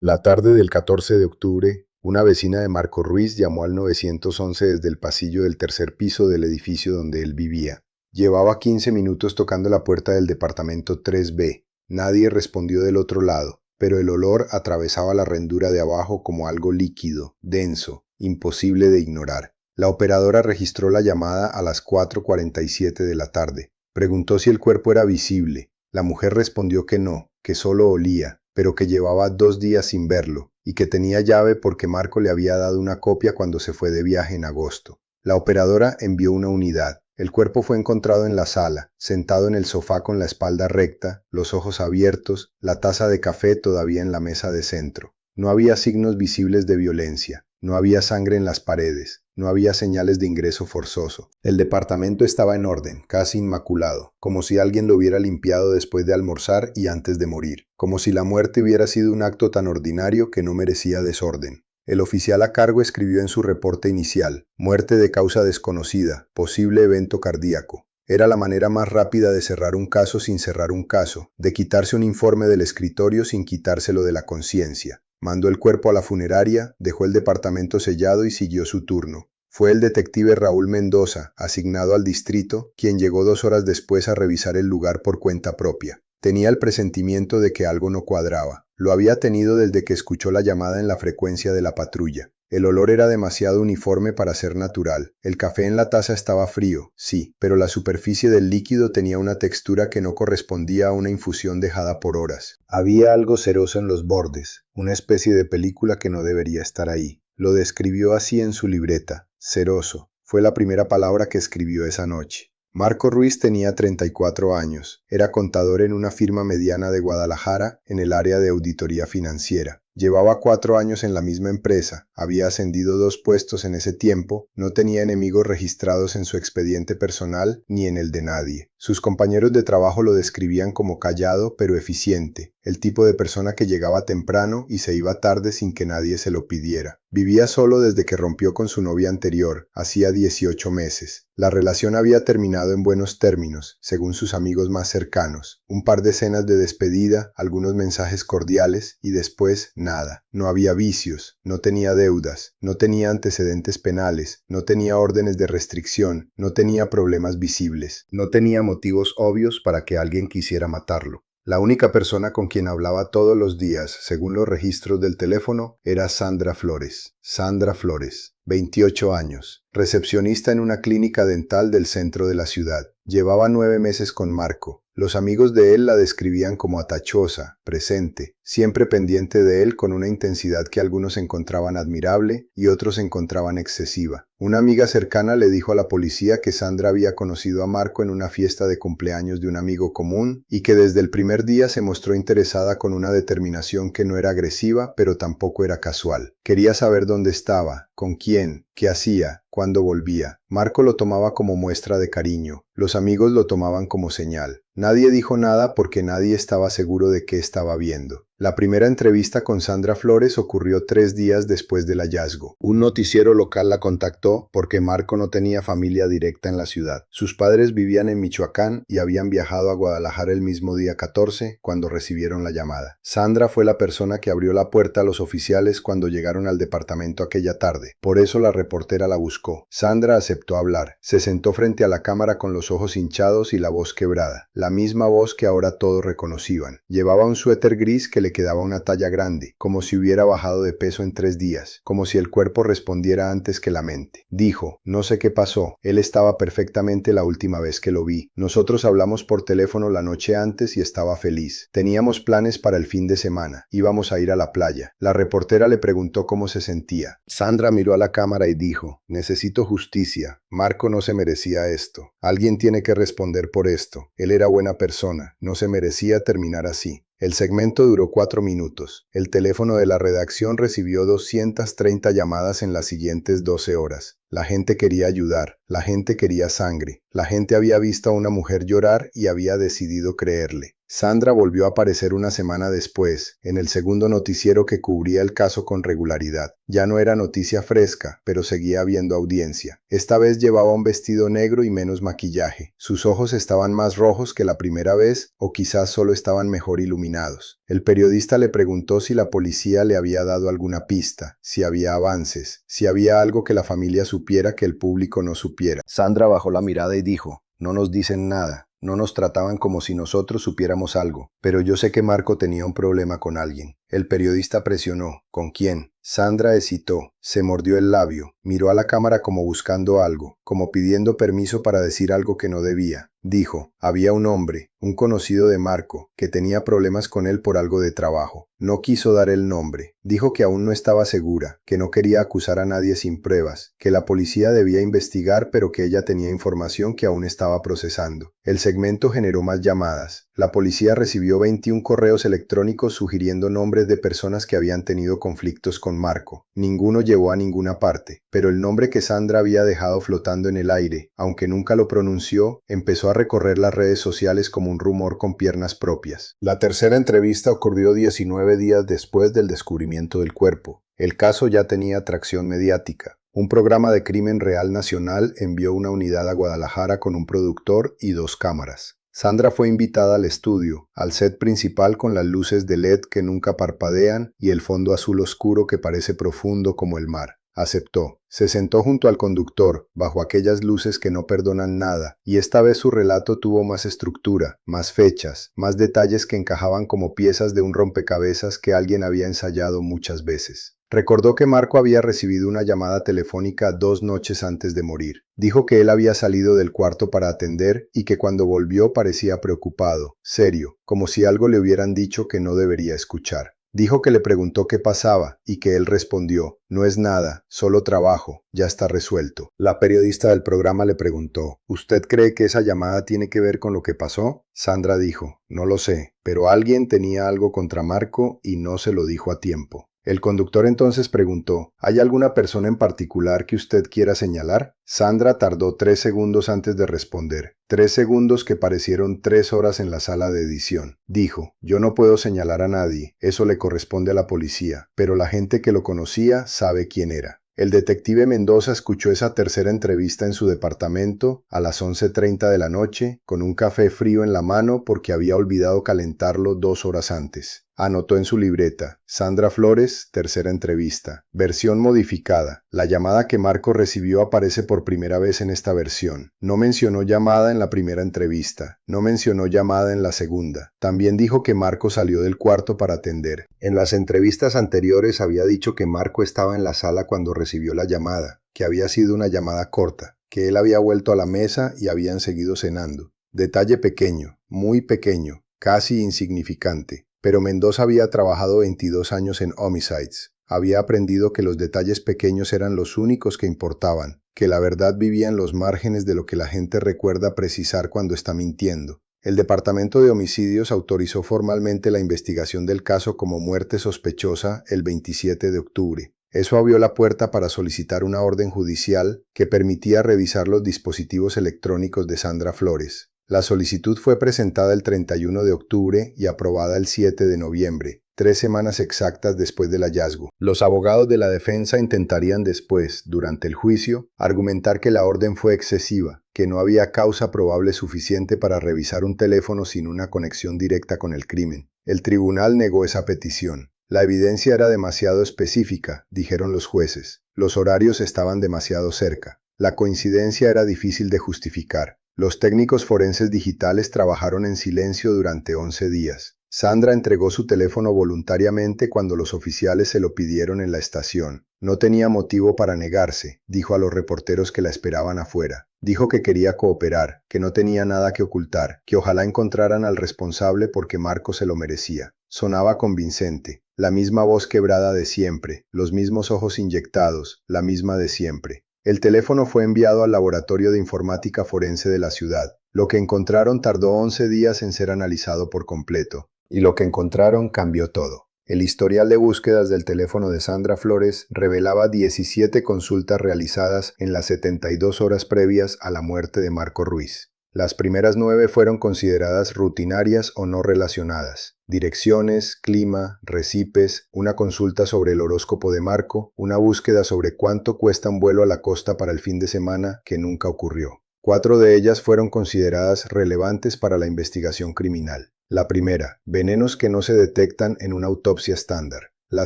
La tarde del 14 de octubre, una vecina de Marco Ruiz llamó al 911 desde el pasillo del tercer piso del edificio donde él vivía. Llevaba 15 minutos tocando la puerta del departamento 3B. Nadie respondió del otro lado, pero el olor atravesaba la rendura de abajo como algo líquido, denso, imposible de ignorar. La operadora registró la llamada a las 4:47 de la tarde. Preguntó si el cuerpo era visible. La mujer respondió que no, que solo olía, pero que llevaba 2 días sin verlo, y que tenía llave porque Marco le había dado una copia cuando se fue de viaje en agosto. La operadora envió una unidad. El cuerpo fue encontrado en la sala, sentado en el sofá con la espalda recta, los ojos abiertos, la taza de café todavía en la mesa de centro. No había signos visibles de violencia, no había sangre en las paredes, no había señales de ingreso forzoso. El departamento estaba en orden, casi inmaculado, como si alguien lo hubiera limpiado después de almorzar y antes de morir, como si la muerte hubiera sido un acto tan ordinario que no merecía desorden. El oficial a cargo escribió en su reporte inicial: muerte de causa desconocida, posible evento cardíaco. Era la manera más rápida de cerrar un caso sin cerrar un caso, de quitarse un informe del escritorio sin quitárselo de la conciencia. Mandó el cuerpo a la funeraria, dejó el departamento sellado y siguió su turno. Fue el detective Raúl Mendoza, asignado al distrito, quien llegó 2 horas después a revisar el lugar por cuenta propia. Tenía el presentimiento de que algo no cuadraba. Lo había tenido desde que escuchó la llamada en la frecuencia de la patrulla. El olor era demasiado uniforme para ser natural. El café en la taza estaba frío, sí, pero la superficie del líquido tenía una textura que no correspondía a una infusión dejada por horas. Había algo ceroso en los bordes, una especie de película que no debería estar ahí. Lo describió así en su libreta: ceroso. Fue la primera palabra que escribió esa noche. Marco Ruiz tenía 34 años. Era contador en una firma mediana de Guadalajara en el área de auditoría financiera. Llevaba 4 años en la misma empresa, había ascendido 2 puestos en ese tiempo, no tenía enemigos registrados en su expediente personal ni en el de nadie. Sus compañeros de trabajo lo describían como callado pero eficiente, el tipo de persona que llegaba temprano y se iba tarde sin que nadie se lo pidiera. Vivía solo desde que rompió con su novia anterior, hacía 18 meses. La relación había terminado en buenos términos, según sus amigos más cercanos. Un par de cenas de despedida, algunos mensajes cordiales y después nada. No había vicios, no tenía deudas, no tenía antecedentes penales, no tenía órdenes de restricción, no tenía problemas visibles, no tenía motivos obvios para que alguien quisiera matarlo. La única persona con quien hablaba todos los días, según los registros del teléfono, era Sandra Flores. Sandra Flores, 28 años, recepcionista en una clínica dental del centro de la ciudad. Llevaba 9 meses con Marco. Los amigos de él la describían como atachosa, presente, siempre pendiente de él con una intensidad que algunos encontraban admirable y otros encontraban excesiva. Una amiga cercana le dijo a la policía que Sandra había conocido a Marco en una fiesta de cumpleaños de un amigo común y que desde el primer día se mostró interesada con una determinación que no era agresiva, pero tampoco era casual. Quería saber dónde estaba, con quién, qué hacía, cuándo volvía. Marco lo tomaba como muestra de cariño. Los amigos lo tomaban como señal. Nadie dijo nada porque nadie estaba seguro de qué estaba viendo. La primera entrevista con Sandra Flores ocurrió 3 días después del hallazgo. Un noticiero local la contactó porque Marco no tenía familia directa en la ciudad. Sus padres vivían en Michoacán y habían viajado a Guadalajara el mismo día 14 cuando recibieron la llamada. Sandra fue la persona que abrió la puerta a los oficiales cuando llegaron al departamento aquella tarde. Por eso la reportera la buscó. Sandra aceptó hablar. Se sentó frente a la cámara con los ojos hinchados y la voz quebrada. La misma voz que ahora todos reconocían. Llevaba un suéter gris que le quedaba una talla grande, como si hubiera bajado de peso en 3 días, como si el cuerpo respondiera antes que la mente. Dijo: no sé qué pasó, él estaba perfectamente la última vez que lo vi. Nosotros hablamos por teléfono la noche antes y estaba feliz. Teníamos planes para el fin de semana, íbamos a ir a la playa. La reportera le preguntó cómo se sentía. Sandra miró a la cámara y dijo: necesito justicia. Marco no se merecía esto. Alguien tiene que responder por esto. Él era buena persona, no se merecía terminar así. El segmento duró 4 minutos. El teléfono de la redacción recibió 230 llamadas en las siguientes 12 horas. La gente quería ayudar, la gente quería sangre, la gente había visto a una mujer llorar y había decidido creerle. Sandra volvió a aparecer una semana después, en el segundo noticiero que cubría el caso con regularidad. Ya no era noticia fresca, pero seguía habiendo audiencia. Esta vez llevaba un vestido negro y menos maquillaje. Sus ojos estaban más rojos que la primera vez, o quizás solo estaban mejor iluminados. El periodista le preguntó si la policía le había dado alguna pista, si había avances, si había algo que la familia supiera que el público no supiera. Sandra bajó la mirada y dijo: «No nos dicen nada. No nos trataban como si nosotros supiéramos algo, pero yo sé que Marco tenía un problema con alguien». El periodista presionó: «¿Con quién?». Sandra hesitó, se mordió el labio, miró a la cámara como buscando algo, como pidiendo permiso para decir algo que no debía. Dijo: «Había un hombre, un conocido de Marco, que tenía problemas con él por algo de trabajo». No quiso dar el nombre. Dijo que aún no estaba segura, que no quería acusar a nadie sin pruebas, que la policía debía investigar, pero que ella tenía información que aún estaba procesando. El segmento generó más llamadas. La policía recibió 21 correos electrónicos sugiriendo nombres de personas que habían tenido conflictos con Marco. Ninguno llevó a ninguna parte, pero el nombre que Sandra había dejado flotando en el aire, aunque nunca lo pronunció, empezó a recorrer las redes sociales como un rumor con piernas propias. La tercera entrevista ocurrió 19 días después del descubrimiento del cuerpo. El caso ya tenía atracción mediática. Un programa de crimen real nacional envió una unidad a Guadalajara con un productor y 2 cámaras. Sandra fue invitada al estudio, al set principal con las luces de LED que nunca parpadean y el fondo azul oscuro que parece profundo como el mar. Aceptó. Se sentó junto al conductor, bajo aquellas luces que no perdonan nada, y esta vez su relato tuvo más estructura, más fechas, más detalles que encajaban como piezas de un rompecabezas que alguien había ensayado muchas veces. Recordó que Marco había recibido una llamada telefónica 2 noches antes de morir. Dijo que él había salido del cuarto para atender y que cuando volvió parecía preocupado, serio, como si algo le hubieran dicho que no debería escuchar. Dijo que le preguntó qué pasaba y que él respondió: «No es nada, solo trabajo, ya está resuelto». La periodista del programa le preguntó: «¿Usted cree que esa llamada tiene que ver con lo que pasó?». Sandra dijo: «No lo sé, pero alguien tenía algo contra Marco y no se lo dijo a tiempo». El conductor entonces preguntó: «¿Hay alguna persona en particular que usted quiera señalar?». Sandra tardó 3 segundos antes de responder, 3 segundos que parecieron 3 horas en la sala de edición. Dijo: «Yo no puedo señalar a nadie, eso le corresponde a la policía, pero la gente que lo conocía sabe quién era». El detective Mendoza escuchó esa tercera entrevista en su departamento a las 11:30 de la noche, con un café frío en la mano porque había olvidado calentarlo 2 horas antes. Anotó en su libreta: Sandra Flores, tercera entrevista. Versión modificada. La llamada que Marco recibió aparece por primera vez en esta versión. No mencionó llamada en la primera entrevista. No mencionó llamada en la segunda. También dijo que Marco salió del cuarto para atender. En las entrevistas anteriores había dicho que Marco estaba en la sala cuando recibió la llamada, que había sido una llamada corta, que él había vuelto a la mesa y habían seguido cenando. Detalle pequeño, muy pequeño, casi insignificante. Pero Mendoza había trabajado 22 años en Homicides. Había aprendido que los detalles pequeños eran los únicos que importaban, que la verdad vivía en los márgenes de lo que la gente recuerda precisar cuando está mintiendo. El Departamento de Homicidios autorizó formalmente la investigación del caso como muerte sospechosa el 27 de octubre. Eso abrió la puerta para solicitar una orden judicial que permitía revisar los dispositivos electrónicos de Sandra Flores. La solicitud fue presentada el 31 de octubre y aprobada el 7 de noviembre, 3 semanas exactas después del hallazgo. Los abogados de la defensa intentarían después, durante el juicio, argumentar que la orden fue excesiva, que no había causa probable suficiente para revisar un teléfono sin una conexión directa con el crimen. El tribunal negó esa petición. La evidencia era demasiado específica, dijeron los jueces. Los horarios estaban demasiado cerca. La coincidencia era difícil de justificar. Los técnicos forenses digitales trabajaron en silencio durante 11 días. Sandra entregó su teléfono voluntariamente cuando los oficiales se lo pidieron en la estación. No tenía motivo para negarse, dijo a los reporteros que la esperaban afuera. Dijo que quería cooperar, que no tenía nada que ocultar, que ojalá encontraran al responsable porque Marco se lo merecía. Sonaba convincente, la misma voz quebrada de siempre, los mismos ojos inyectados, la misma de siempre. El teléfono fue enviado al laboratorio de informática forense de la ciudad. Lo que encontraron tardó 11 días en ser analizado por completo. Y lo que encontraron cambió todo. El historial de búsquedas del teléfono de Sandra Flores revelaba 17 consultas realizadas en las 72 horas previas a la muerte de Marco Ruiz. Las primeras 9 fueron consideradas rutinarias o no relacionadas. Direcciones, clima, recipes, una consulta sobre el horóscopo de Marco, una búsqueda sobre cuánto cuesta un vuelo a la costa para el fin de semana que nunca ocurrió. 4 de ellas fueron consideradas relevantes para la investigación criminal. La primera, venenos que no se detectan en una autopsia estándar. La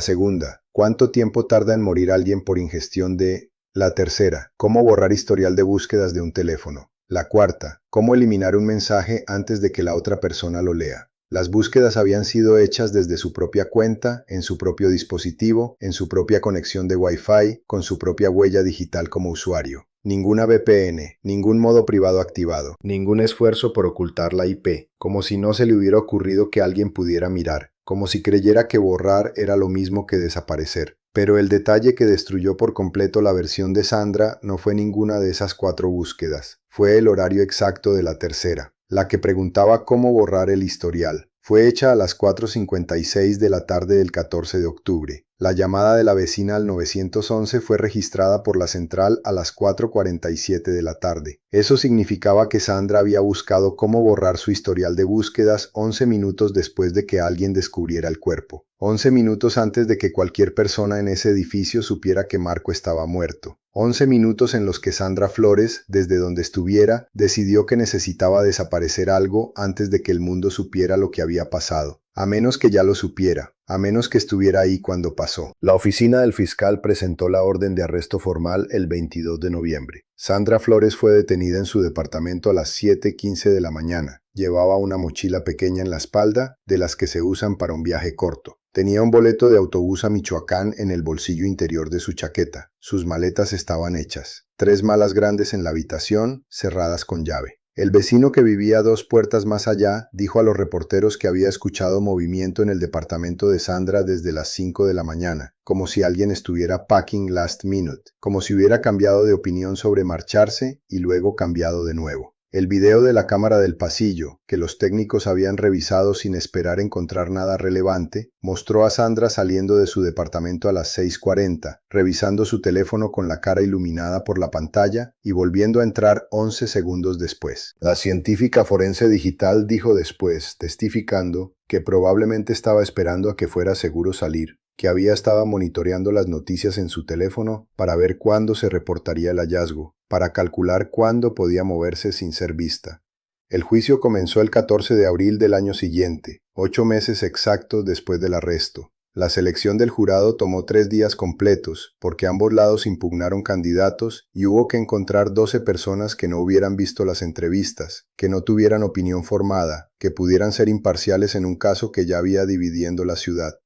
segunda, ¿cuánto tiempo tarda en morir alguien por ingestión de...? La tercera, ¿cómo borrar historial de búsquedas de un teléfono? La cuarta, ¿cómo eliminar un mensaje antes de que la otra persona lo lea? Las búsquedas habían sido hechas desde su propia cuenta, en su propio dispositivo, en su propia conexión de Wi-Fi, con su propia huella digital como usuario. Ninguna VPN, ningún modo privado activado, ningún esfuerzo por ocultar la IP, como si no se le hubiera ocurrido que alguien pudiera mirar, como si creyera que borrar era lo mismo que desaparecer. Pero el detalle que destruyó por completo la versión de Sandra no fue ninguna de esas 4 búsquedas, fue el horario exacto de la tercera, la que preguntaba cómo borrar el historial. Fue hecha a las 4:56 de la tarde del 14 de octubre. La llamada de la vecina al 911 fue registrada por la central a las 4:47 de la tarde. Eso significaba que Sandra había buscado cómo borrar su historial de búsquedas 11 minutos después de que alguien descubriera el cuerpo. 11 minutos antes de que cualquier persona en ese edificio supiera que Marco estaba muerto. 11 minutos en los que Sandra Flores, desde donde estuviera, decidió que necesitaba desaparecer algo antes de que el mundo supiera lo que había pasado. A menos que ya lo supiera, a menos que estuviera ahí cuando pasó. La oficina del fiscal presentó la orden de arresto formal el 22 de noviembre. Sandra Flores fue detenida en su departamento a las 7:15 de la mañana. Llevaba una mochila pequeña en la espalda, de las que se usan para un viaje corto. Tenía un boleto de autobús a Michoacán en el bolsillo interior de su chaqueta. Sus maletas estaban hechas. 3 malas grandes en la habitación, cerradas con llave. El vecino que vivía 2 puertas más allá dijo a los reporteros que había escuchado movimiento en el departamento de Sandra desde las 5 de la mañana, como si alguien estuviera packing last minute, como si hubiera cambiado de opinión sobre marcharse y luego cambiado de nuevo. El video de la cámara del pasillo, que los técnicos habían revisado sin esperar encontrar nada relevante, mostró a Sandra saliendo de su departamento a las 6:40, revisando su teléfono con la cara iluminada por la pantalla y volviendo a entrar 11 segundos después. La científica forense digital dijo después, testificando, que probablemente estaba esperando a que fuera seguro salir, que había estado monitoreando las noticias en su teléfono para ver cuándo se reportaría el hallazgo, para calcular cuándo podía moverse sin ser vista. El juicio comenzó el 14 de abril del año siguiente, 8 meses exactos después del arresto. La selección del jurado tomó 3 días completos, porque ambos lados impugnaron candidatos y hubo que encontrar 12 personas que no hubieran visto las entrevistas, que no tuvieran opinión formada, que pudieran ser imparciales en un caso que ya había dividiendo la ciudad.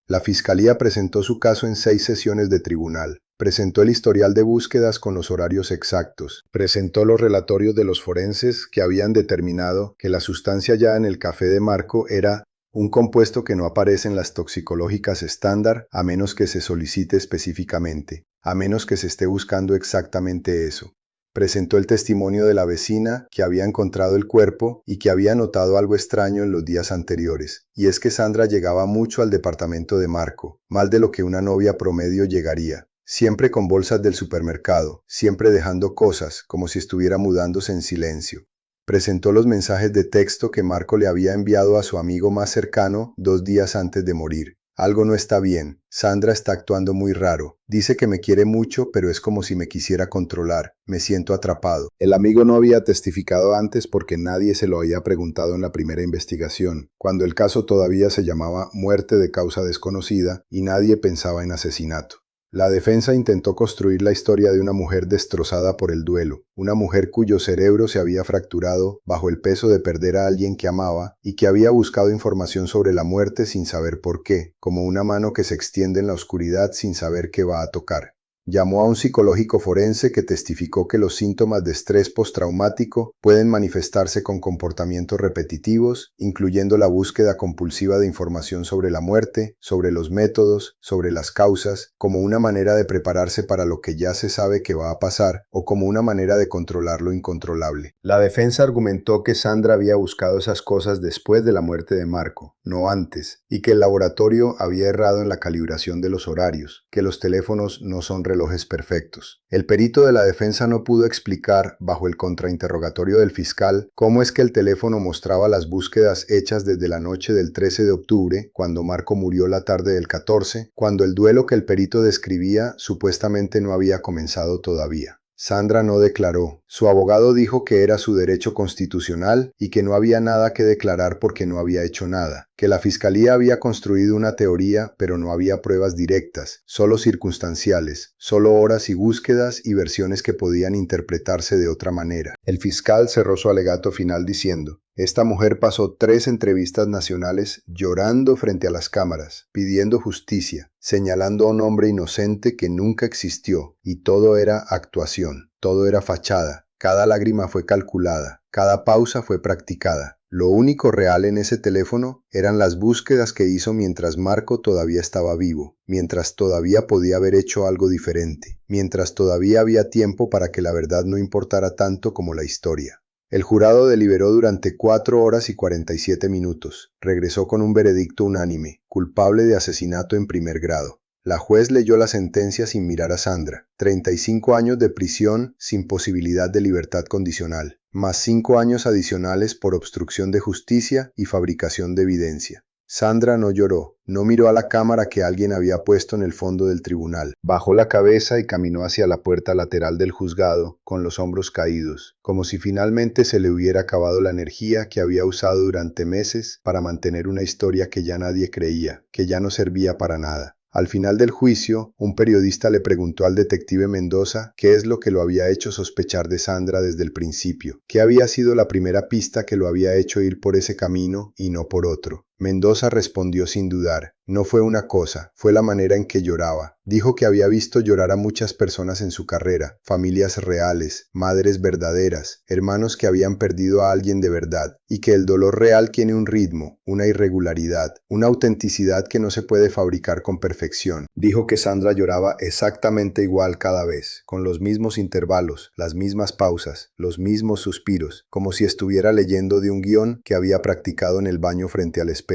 La fiscalía presentó su caso en 6 sesiones de tribunal. Presentó el historial de búsquedas con los horarios exactos. Presentó los relatorios de los forenses que habían determinado que la sustancia hallada en el café de Marco era un compuesto que no aparece en las toxicológicas estándar a menos que se solicite específicamente, a menos que se esté buscando exactamente eso. Presentó el testimonio de la vecina que había encontrado el cuerpo y que había notado algo extraño en los días anteriores, y es que Sandra llegaba mucho al departamento de Marco, más de lo que una novia promedio llegaría. Siempre con bolsas del supermercado, siempre dejando cosas, como si estuviera mudándose en silencio. Presentó los mensajes de texto que Marco le había enviado a su amigo más cercano 2 días antes de morir. Algo no está bien. Sandra está actuando muy raro. Dice que me quiere mucho, pero es como si me quisiera controlar. Me siento atrapado. El amigo no había testificado antes porque nadie se lo había preguntado en la primera investigación, cuando el caso todavía se llamaba muerte de causa desconocida y nadie pensaba en asesinato. La defensa intentó construir la historia de una mujer destrozada por el duelo, una mujer cuyo cerebro se había fracturado bajo el peso de perder a alguien que amaba y que había buscado información sobre la muerte sin saber por qué, como una mano que se extiende en la oscuridad sin saber qué va a tocar. Llamó a un psicológico forense que testificó que los síntomas de estrés postraumático pueden manifestarse con comportamientos repetitivos, incluyendo la búsqueda compulsiva de información sobre la muerte, sobre los métodos, sobre las causas, como una manera de prepararse para lo que ya se sabe que va a pasar o como una manera de controlar lo incontrolable. La defensa argumentó que Sandra había buscado esas cosas después de la muerte de Marco, no antes, y que el laboratorio había errado en la calibración de los horarios, que los teléfonos no son relojes relojes perfectos. El perito de la defensa no pudo explicar, bajo el contrainterrogatorio del fiscal, cómo es que el teléfono mostraba las búsquedas hechas desde la noche del 13 de octubre, cuando Marco murió la tarde del 14, cuando el duelo que el perito describía supuestamente no había comenzado todavía. Sandra no declaró. Su abogado dijo que era su derecho constitucional y que no había nada que declarar porque no había hecho nada, que la fiscalía había construido una teoría pero no había pruebas directas, solo circunstanciales, solo horas y búsquedas y versiones que podían interpretarse de otra manera. El fiscal cerró su alegato final diciendo: esta mujer pasó 3 entrevistas nacionales llorando frente a las cámaras, pidiendo justicia, señalando a un hombre inocente que nunca existió, y todo era actuación, todo era fachada, cada lágrima fue calculada, cada pausa fue practicada. Lo único real en ese teléfono eran las búsquedas que hizo mientras Marco todavía estaba vivo, mientras todavía podía haber hecho algo diferente, mientras todavía había tiempo para que la verdad no importara tanto como la historia. El jurado deliberó durante 4 horas y 47 minutos. Regresó con un veredicto unánime: culpable de asesinato en primer grado. La juez leyó la sentencia sin mirar a Sandra. 35 años de prisión sin posibilidad de libertad condicional, más 5 años adicionales por obstrucción de justicia y fabricación de evidencia. Sandra no lloró, no miró a la cámara que alguien había puesto en el fondo del tribunal. Bajó la cabeza y caminó hacia la puerta lateral del juzgado, con los hombros caídos, como si finalmente se le hubiera acabado la energía que había usado durante meses para mantener una historia que ya nadie creía, que ya no servía para nada. Al final del juicio, un periodista le preguntó al detective Mendoza qué es lo que lo había hecho sospechar de Sandra desde el principio, qué había sido la primera pista que lo había hecho ir por ese camino y no por otro. Mendoza respondió sin dudar: no fue una cosa, fue la manera en que lloraba. Dijo que había visto llorar a muchas personas en su carrera, familias reales, madres verdaderas, hermanos que habían perdido a alguien de verdad, y que el dolor real tiene un ritmo, una irregularidad, una autenticidad que no se puede fabricar con perfección. Dijo que Sandra lloraba exactamente igual cada vez, con los mismos intervalos, las mismas pausas, los mismos suspiros, como si estuviera leyendo de un guión que había practicado en el baño frente al espejo.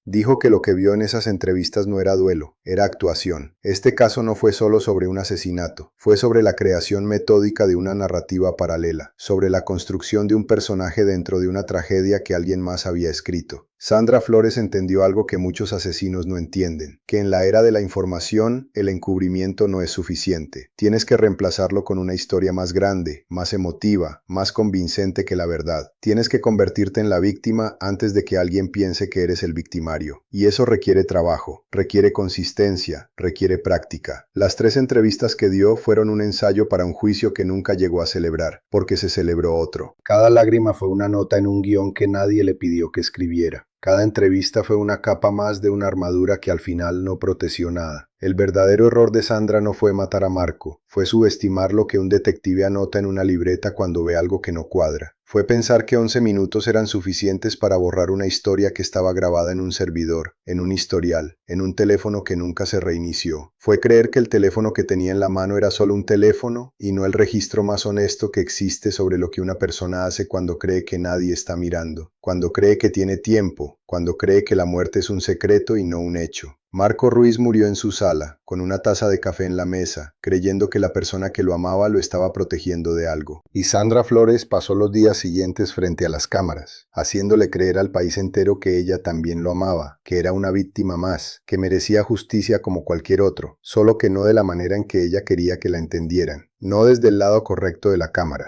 Dijo que lo que vio en esas entrevistas no era duelo, era actuación. Este caso no fue solo sobre un asesinato, fue sobre la creación metódica de una narrativa paralela, sobre la construcción de un personaje dentro de una tragedia que alguien más había escrito. Sandra Flores entendió algo que muchos asesinos no entienden, que en la era de la información, el encubrimiento no es suficiente. Tienes que reemplazarlo con una historia más grande, más emotiva, más convincente que la verdad. Tienes que convertirte en la víctima antes de que alguien piense que eres el victimario. Y eso requiere trabajo, requiere consistencia, requiere práctica. Las 3 entrevistas que dio fueron un ensayo para un juicio que nunca llegó a celebrar, porque se celebró otro. Cada lágrima fue una nota en un guión que nadie le pidió que escribiera. Cada entrevista fue una capa más de una armadura que al final no protegió nada. El verdadero error de Sandra no fue matar a Marco, fue subestimar lo que un detective anota en una libreta cuando ve algo que no cuadra. Fue pensar que 11 minutos eran suficientes para borrar una historia que estaba grabada en un servidor, en un historial, en un teléfono que nunca se reinició. Fue creer que el teléfono que tenía en la mano era solo un teléfono y no el registro más honesto que existe sobre lo que una persona hace cuando cree que nadie está mirando, cuando cree que tiene tiempo, cuando cree que la muerte es un secreto y no un hecho. Marco Ruiz murió en su sala, con una taza de café en la mesa, creyendo que la persona que lo amaba lo estaba protegiendo de algo. Y Sandra Flores pasó los días siguientes frente a las cámaras, haciéndole creer al país entero que ella también lo amaba, que era una víctima más, que merecía justicia como cualquier otro, solo que no de la manera en que ella quería que la entendieran, no desde el lado correcto de la cámara.